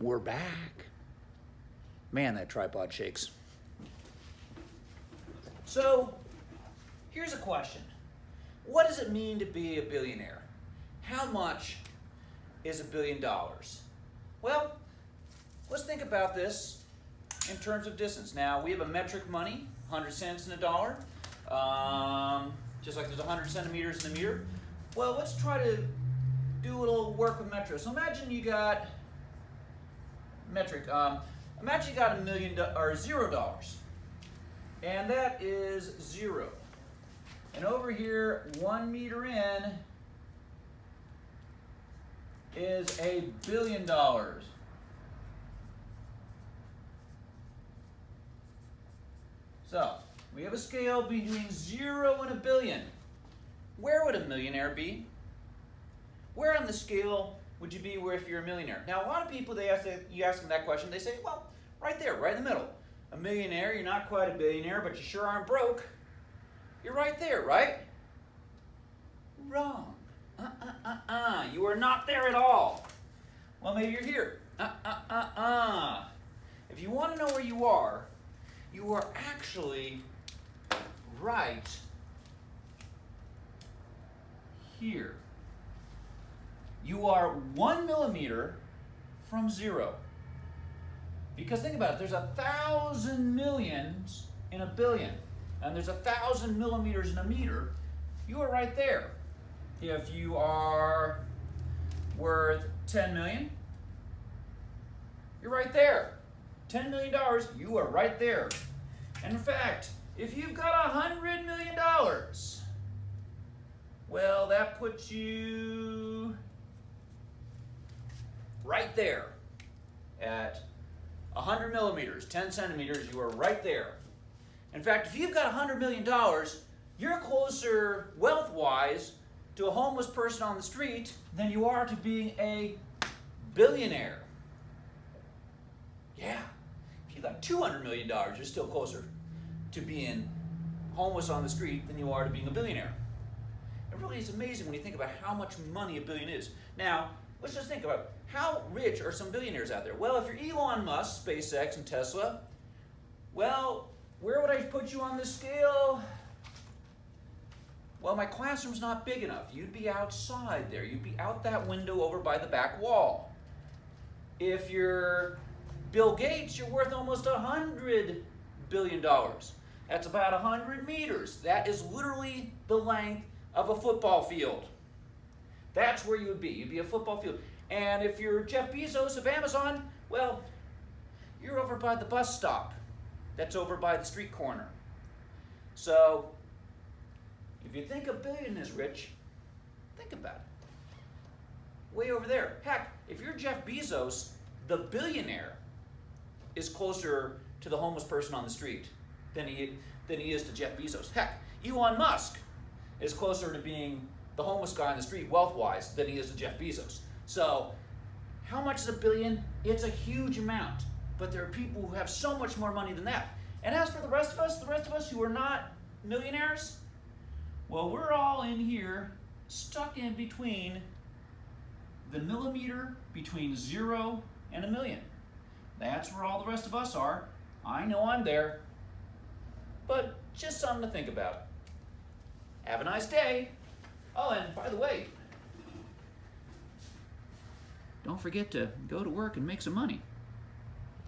We're back. Man, that tripod shakes. So, here's a question. What does it mean to be a billionaire? How much is $1 billion? Well, let's think about this in terms of distance. Now, we have a metric money, 100 cents in a dollar, just like there's 100 centimeters in a meter. Well, let's try to do a little work with metric. So imagine you got metric. Imagine you got $0, and that is 0. And over here, 1 meter in is $1 billion. So we have a scale between 0 and 1 billion. Where would a millionaire be? Where on the scale would you be if you're a millionaire? Now, a lot of people, you ask them that question, they say, well, right there, right in the middle. A millionaire, you're not quite a billionaire, but you sure aren't broke. You're right there, right? Wrong. You are not there at all. Well, maybe you're here. If you want to know where you are actually right here. You are 1 millimeter from 0. Because think about it, there's 1,000 millions in a billion, and there's 1,000 millimeters in a meter. You are right there. If you are worth 10 million, you're right there. $10 million, you are right there. And in fact, if you've got $100 million, well, that puts you right there at 100 millimeters, 10 centimeters, you are right there. In fact, if you've got $100 million, you're closer wealth-wise to a homeless person on the street than you are to being a billionaire. Yeah. If you got $200 million, you're still closer to being homeless on the street than you are to being a billionaire. It really is amazing when you think about how much money a billion is. Now, let's just think about how rich are some billionaires out there. Well, if you're Elon Musk, SpaceX, and Tesla, well, where would I put you on this scale? Well, my classroom's not big enough. You'd be outside there. You'd be out that window over by the back wall. If you're Bill Gates, you're worth almost $100 billion. That's about 100 meters. That is literally the length of a football field. That's where you would be. You'd be a football field. And if you're Jeff Bezos of Amazon, well, you're over by the bus stop. That's over by the street corner. So, if you think a billion is rich, think about it. Way over there. Heck, if you're Jeff Bezos, the billionaire is closer to the homeless person on the street than he is to Jeff Bezos. Heck, Elon Musk is closer to being the homeless guy on the street wealth-wise than he is to Jeff Bezos. So, how much is $1 billion? It's a huge amount. But there are people who have so much more money than that. And as for the rest of us who are not millionaires, well, we're all in here, stuck in between the millimeter between 0 and 1 million. That's where all the rest of us are. I know I'm there. But just something to think about. Have a nice day. Oh, and by the way, don't forget to go to work and make some money.